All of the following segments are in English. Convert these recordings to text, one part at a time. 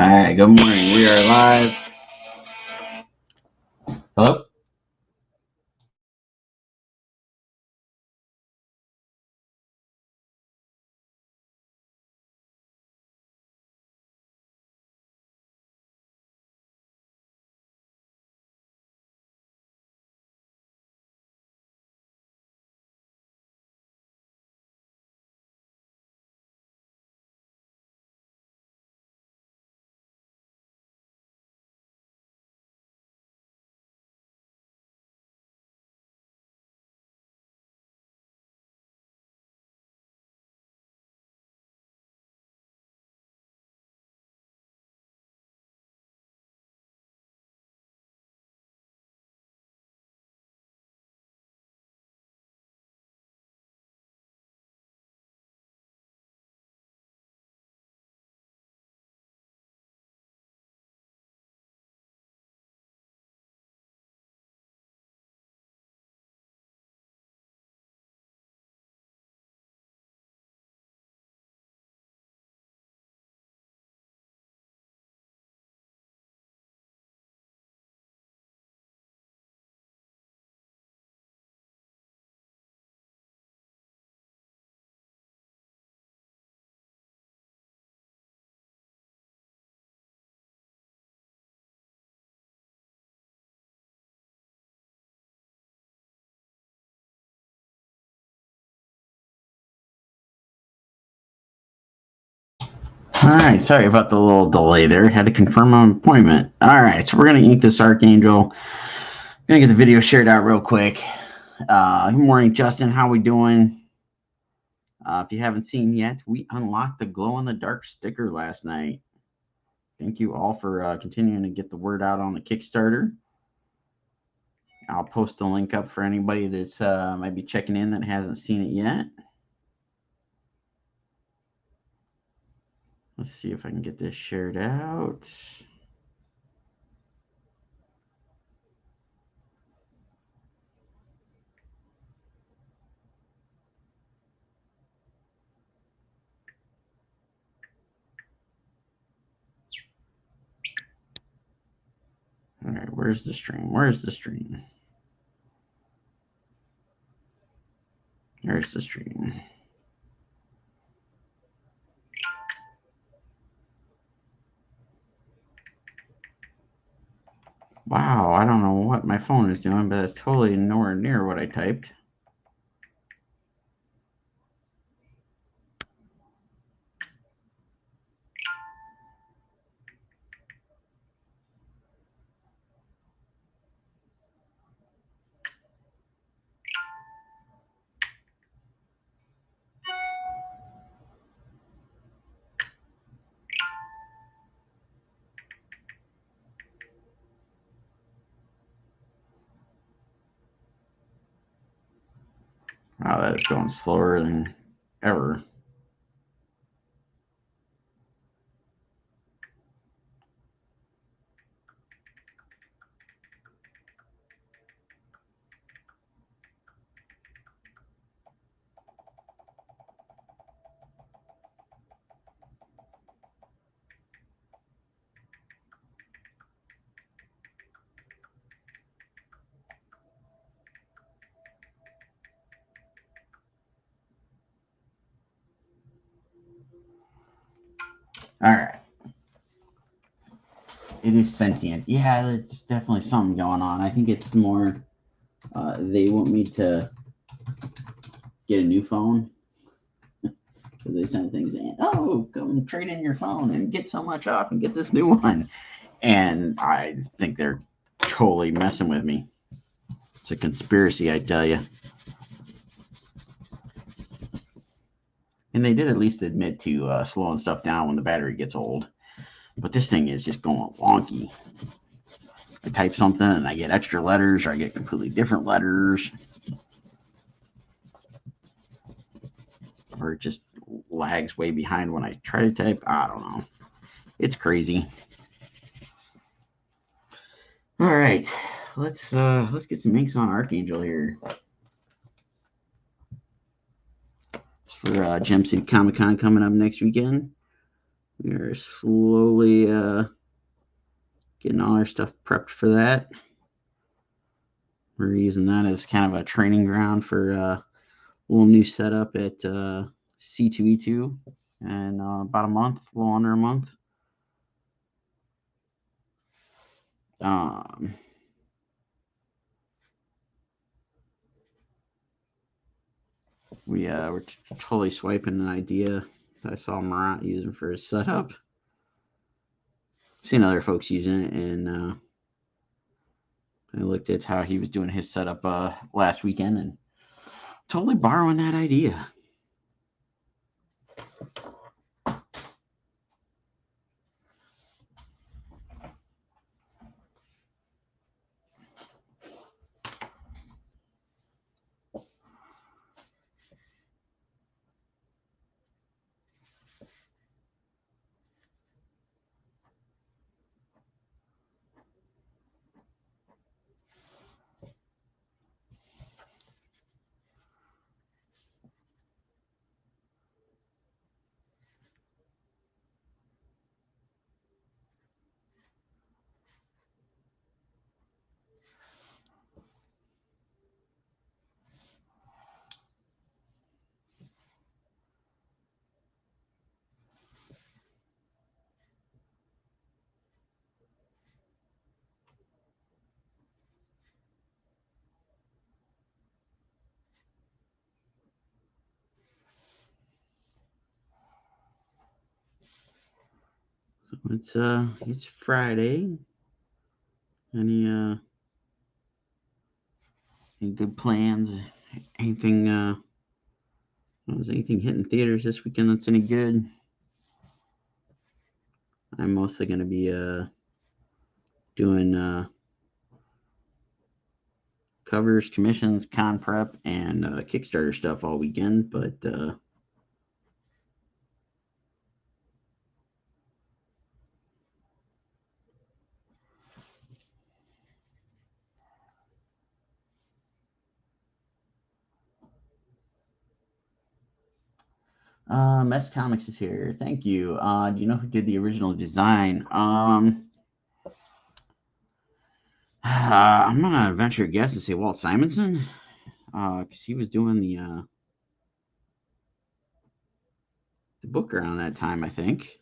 right, good morning. We are live. Hello? All right, sorry about the little delay there. Had to confirm my appointment. All right, so we're going to ink this Archangel. Going to get the video shared out real quick. Good morning, Justin. How we doing? If you haven't seen yet, we unlocked the glow-in-the-dark sticker last night. Thank you all for continuing to get the word out on the Kickstarter. I'll post the link up for anybody that's might be checking in that hasn't seen it yet. Let's see if I can get this shared out. All right, where's the stream? Where's the stream? There's the stream. Wow, I don't know what my phone is doing, but it's totally nowhere near what I typed. Wow, that is going slower than ever. All right. It is sentient. Yeah, it's definitely something going on. I think it's more they want me to get a new phone because they send things in. Oh, come trade in your phone and get so much off and get this new one. And I think they're totally messing with me. It's a conspiracy, I tell you. And they did at least admit to slowing stuff down when the battery gets old. But this thing is just going wonky. I type something and I get extra letters, or I get completely different letters. Or it just lags way behind when I try to type. I don't know. It's crazy. All right. Let's get some inks on Archangel here. It's for Gem City Comic Con coming up next weekend. We are slowly getting all our stuff prepped for that. We're using that as kind of a training ground for a little new setup at C2E2 in about a month, a little under a month. We're totally swiping an idea that I saw Marat using for his setup. Seen other folks using it, and I looked at how he was doing his setup last weekend and totally borrowing that idea. It's Friday. Any good plans? Anything was anything hitting theaters this weekend that's any good? I'm mostly gonna be doing covers, commissions, con prep, and Kickstarter stuff all weekend, but Mess Comics is here. Thank you. Do you know who did the original design? I'm gonna venture a guess and say Walt Simonson, because he was doing the book around that time, I think.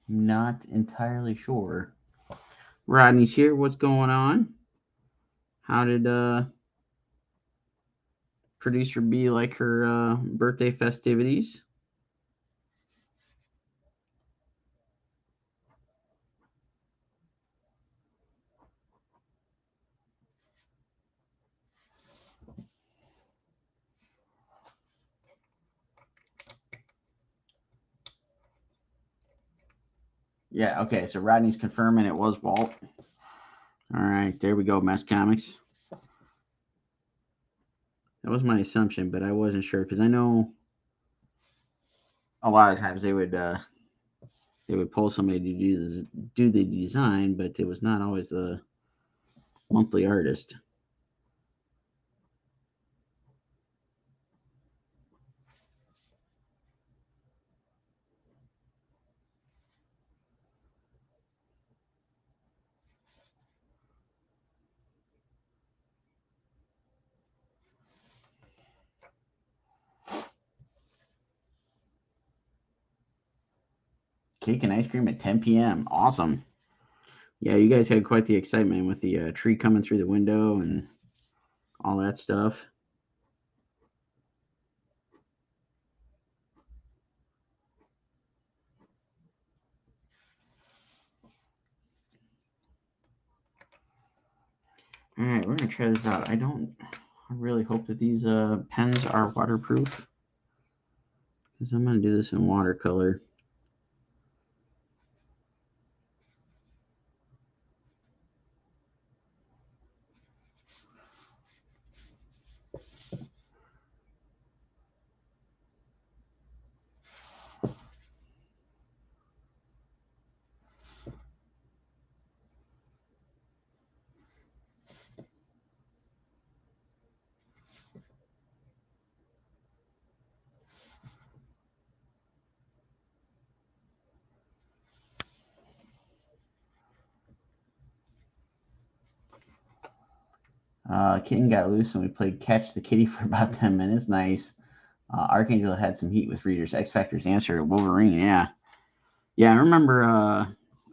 Not entirely sure. Rodney's here. What's going on? How did producer B like her birthday festivities? Yeah, okay, so Rodney's confirming it was Walt. All right, there we go, Mess Comics. That was my assumption, but I wasn't sure because I know a lot of times they would pull somebody to do the design, but it was not always the monthly artist. Cake and ice cream at 10 p.m. Awesome. Yeah, you guys had quite the excitement with the tree coming through the window and all that stuff. All right, we're gonna try this out. I really hope that these pens are waterproof because I'm gonna do this in watercolor. Kitten got loose and we played catch the kitty for about 10 minutes. Nice. Archangel had some heat with readers. X Factor's answer to Wolverine. Yeah. Yeah, I remember,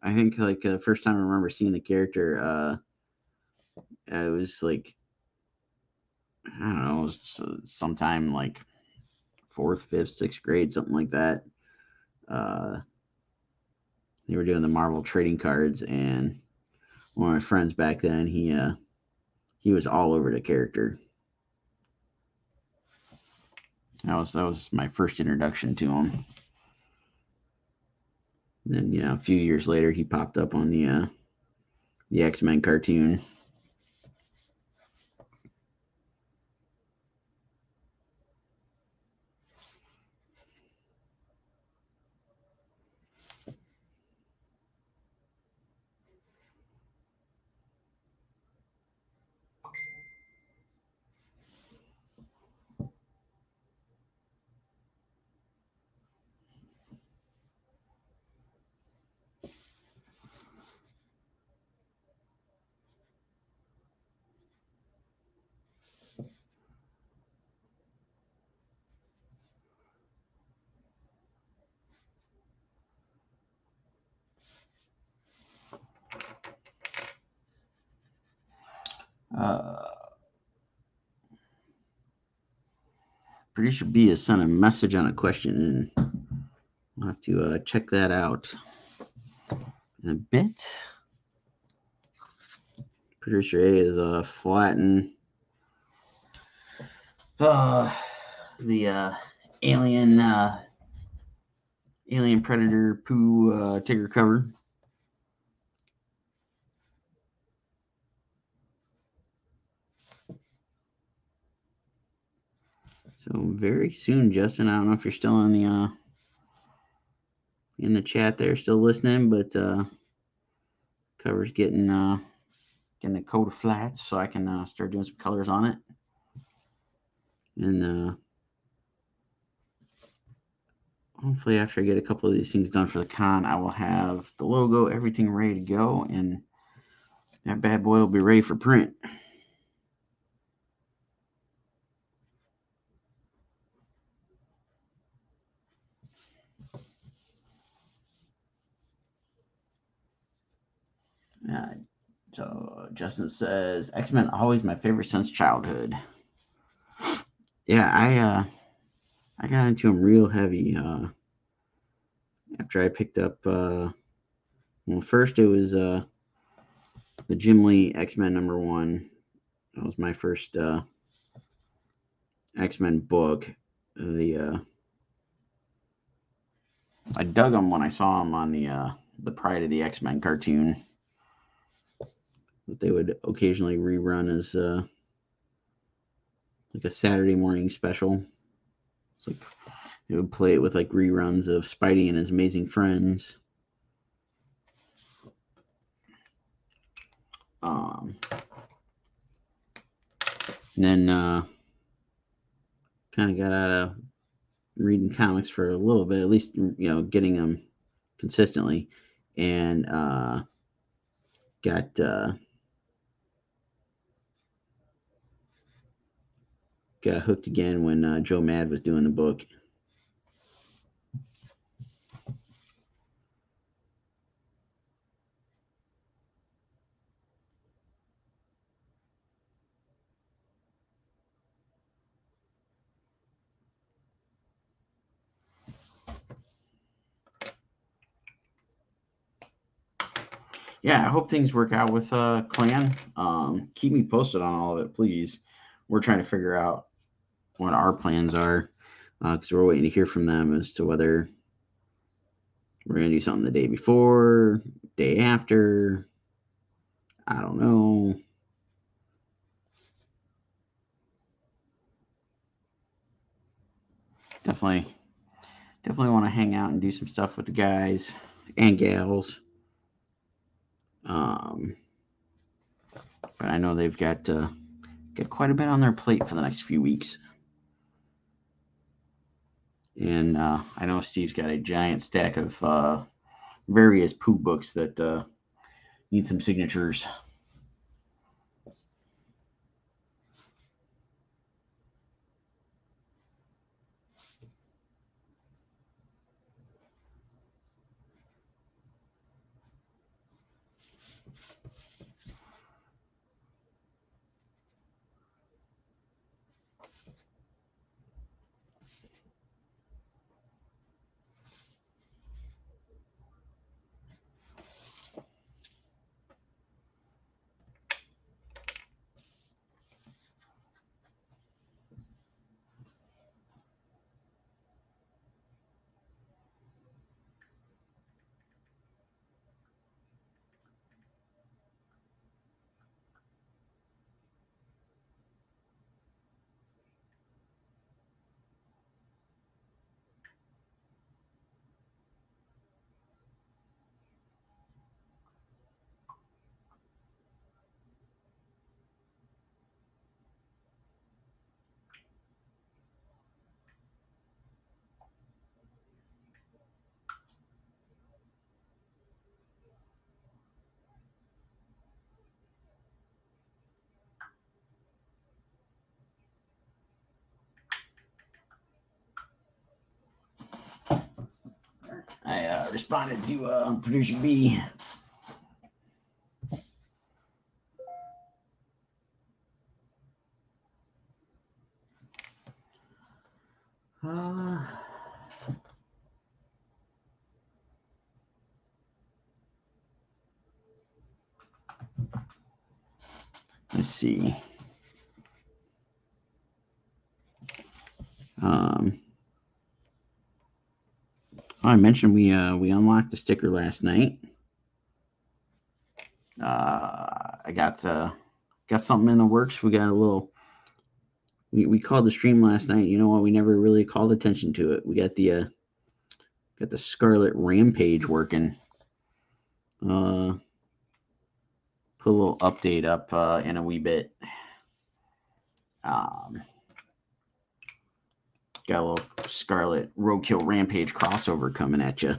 I think like the first time I remember seeing the character, it was like, I don't know, it was sometime like fourth, fifth, sixth grade, something like that. They were doing the Marvel trading cards, and one of my friends back then, he was all over the character. That was my first introduction to him. And then a few years later, he popped up on the XMen cartoon. Producer B has sent a message on a question, and I'll have to check that out in a bit. Producer A is flattening the alien predator poo ticker cover. So very soon, Justin. I don't know if you're still in the chat there, still listening, but cover's getting a coat of flats, so I can start doing some colors on it. And hopefully, after I get a couple of these things done for the con, I will have the logo, everything ready to go, and that bad boy will be ready for print. So Justin says, X-Men always my favorite since childhood. Yeah, I got into them real heavy after I picked up. First it was the Jim Lee X-Men #1. That was my first X-Men book. I dug them when I saw them on the Pride of the X-Men cartoon that they would occasionally rerun as like a Saturday morning special. It's like they would play it with like reruns of Spidey and His Amazing Friends. And then kind of got out of reading comics for a little bit, at least getting them consistently, and got hooked again when Joe Mad was doing the book. Yeah, I hope things work out with Clan. Keep me posted on all of it, please. We're trying to figure out what our plans are because we're waiting to hear from them as to whether we're going to do something the day before, day after. I don't know. Definitely want to hang out and do some stuff with the guys and gals. But I know they've got quite a bit on their plate for the next few weeks. And I know Steve's got a giant stack of various poo books that need some signatures. I responded to producer B. Let's see. I mentioned we unlocked the sticker last night. I got something in the works. We got a little. We called the stream last night. You know what? We never really called attention to it. We got the Scarlet Rampage working. Put a little update up in a wee bit. Got a little Scarlet Roadkill Rampage crossover coming at you.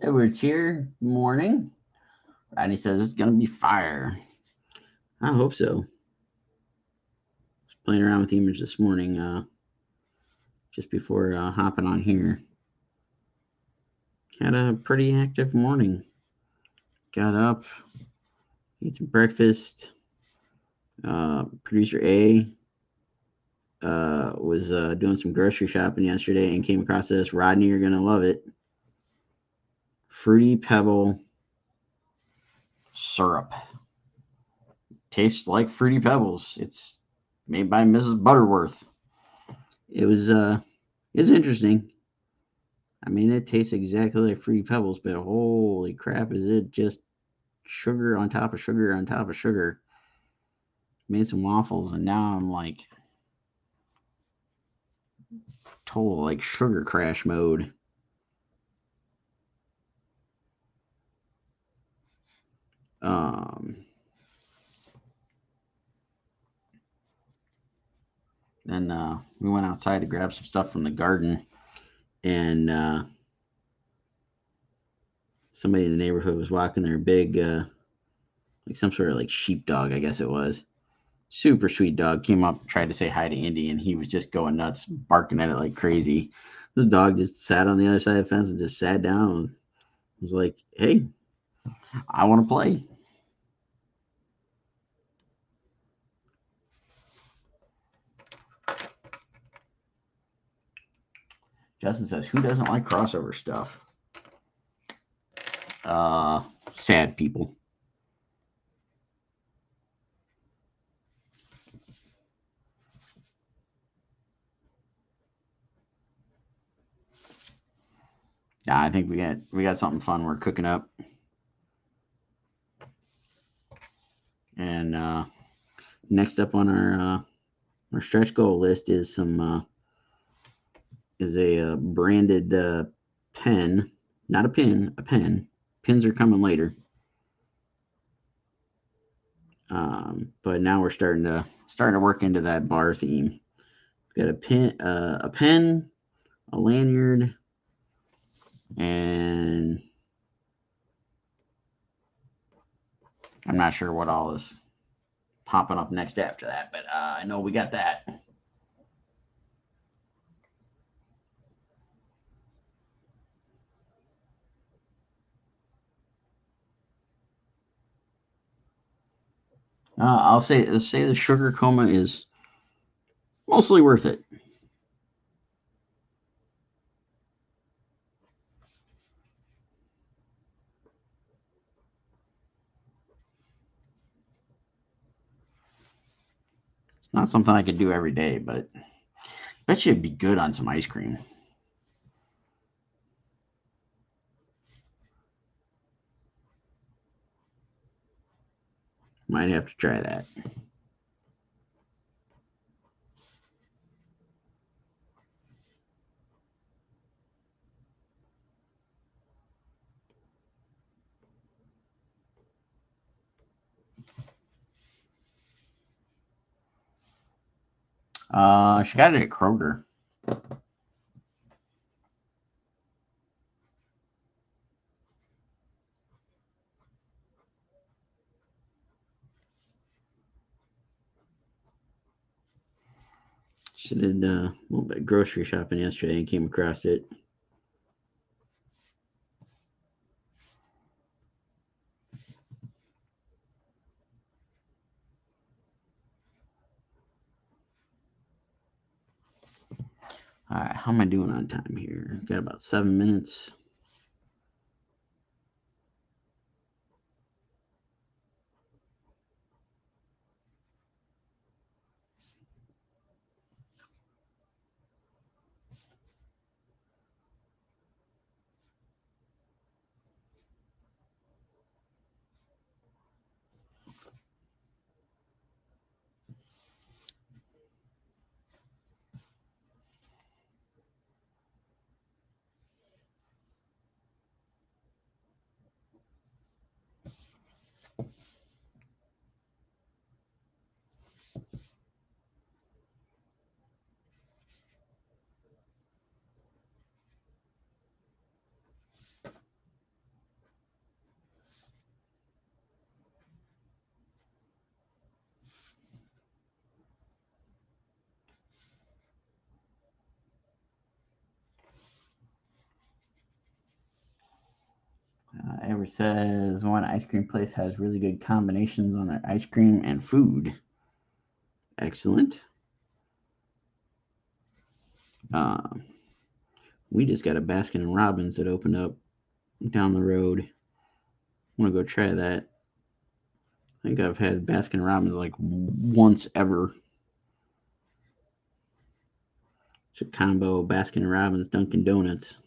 Edward's here. Morning. Rodney says it's gonna be fire. I hope so. Just playing around with the image this morning, just before hopping on here. Had a pretty active morning. Got up, ate some breakfast. Producer A was doing some grocery shopping yesterday and came across this. Rodney, you're gonna love it. Fruity Pebble syrup. Tastes like Fruity Pebbles. It's made by Mrs. Butterworth. It was interesting. I mean, it tastes exactly like Fruity Pebbles, but holy crap, is it just sugar on top of sugar on top of sugar. Made some waffles, and now I'm like total like sugar crash mode. Then we went outside to grab some stuff from the garden, and somebody in the neighborhood was walking their big, like some sort of like sheepdog, I guess it was. Super sweet dog. Came up, tried to say hi to Indy, and he was just going nuts, barking at it like crazy. This dog just sat on the other side of the fence and just sat down and was like, hey, I want to play. Justin says, who doesn't like crossover stuff? Sad people. Yeah, I think we got something fun we're cooking up. And next up on our stretch goal list is some a branded pen, not a pin, a pen. Pins are coming later. But now we're starting to work into that bar theme. We've got a pen, a lanyard, and I'm not sure what all is popping up next after that, but I know we got that. I'll say the sugar coma is mostly worth it. It's not something I could do every day, but Bet you it'd be good on some ice cream. Might have to try that. She got it at Kroger. She did a little bit of grocery shopping yesterday and came across it. All right, how am I doing on time here? Got about 7 minutes. Ever says one ice cream place has really good combinations on their ice cream and food. Excellent. We just got a Baskin Robbins that opened up down the road. I want to go try that. I think I've had Baskin Robbins like once ever. It's a combo Baskin Robbins Dunkin' Donuts.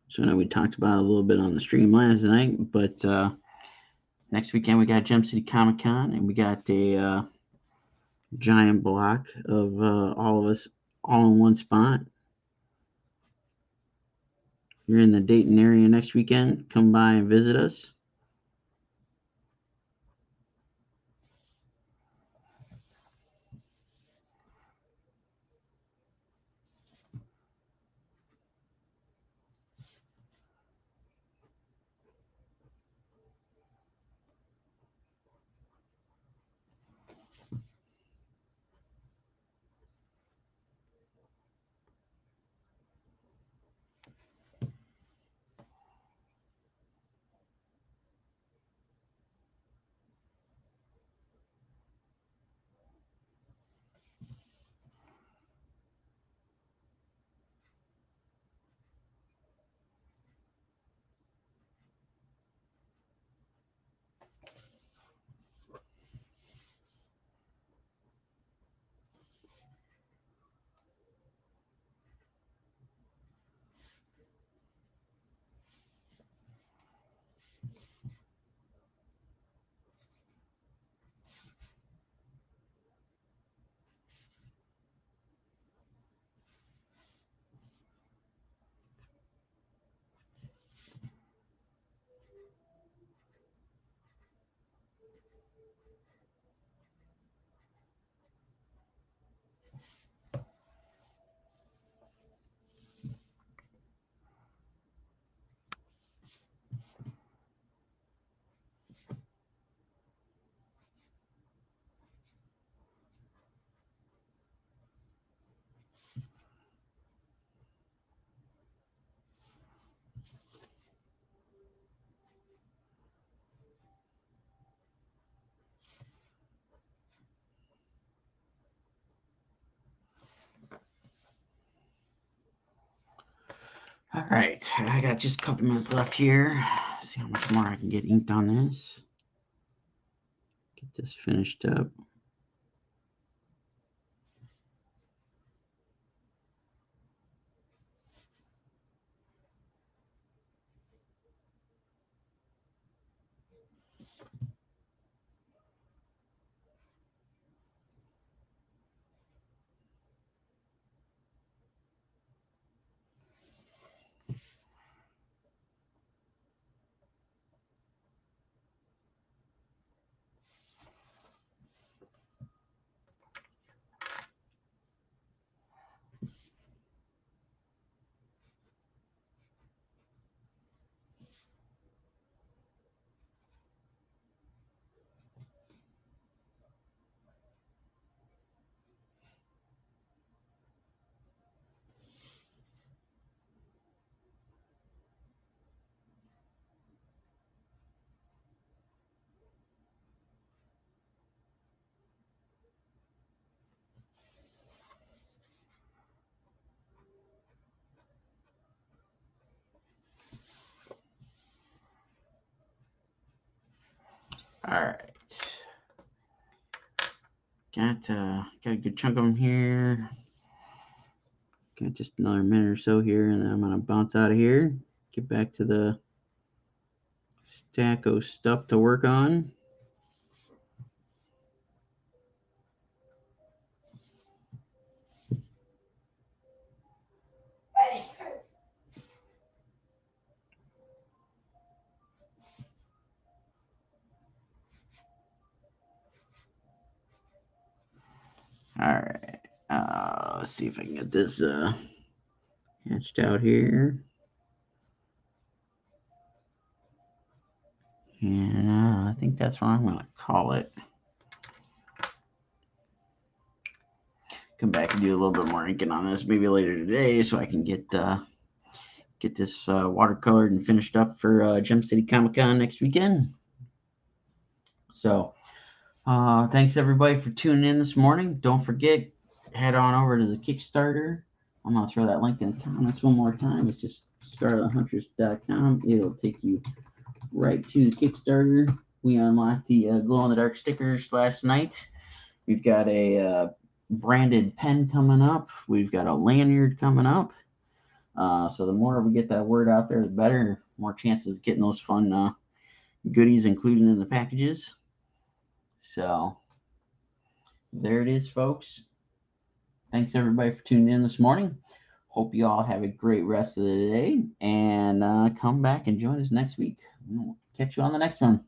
So I know we talked about it a little bit on the stream last night, but next weekend we got Gem City Comic Con, and we got a giant block of all of us all in one spot. If you're in the Dayton area next weekend, come by and visit us. right, I got just a couple minutes left here. See how much more I can get inked on this. Get this finished up. All right. Got a good chunk of them here. Got just another minute or so here, and then I'm gonna bounce out of here. Get back to the stack of stuff to work on. All right. Let's see if I can get this hatched out here. And I think that's what I'm going to call it. Come back and do a little bit more inking on this maybe later today so I can get this watercolored and finished up for Gem City Comic Con next weekend. So thanks everybody for tuning in this morning. Don't forget, head on over to the Kickstarter. I'm going to throw that link in the comments one more time. It's just scarlethunters.com. It'll take you right to the Kickstarter. We unlocked the glow-in-the-dark stickers last night. We've got a branded pen coming up. We've got a lanyard coming up. So the more we get that word out there, the better. More chances of getting those fun goodies included in the packages. So there it is, folks. Thanks everybody for tuning in this morning. Hope you all have a great rest of the day, and come back and join us next week. We'll catch you on the next one.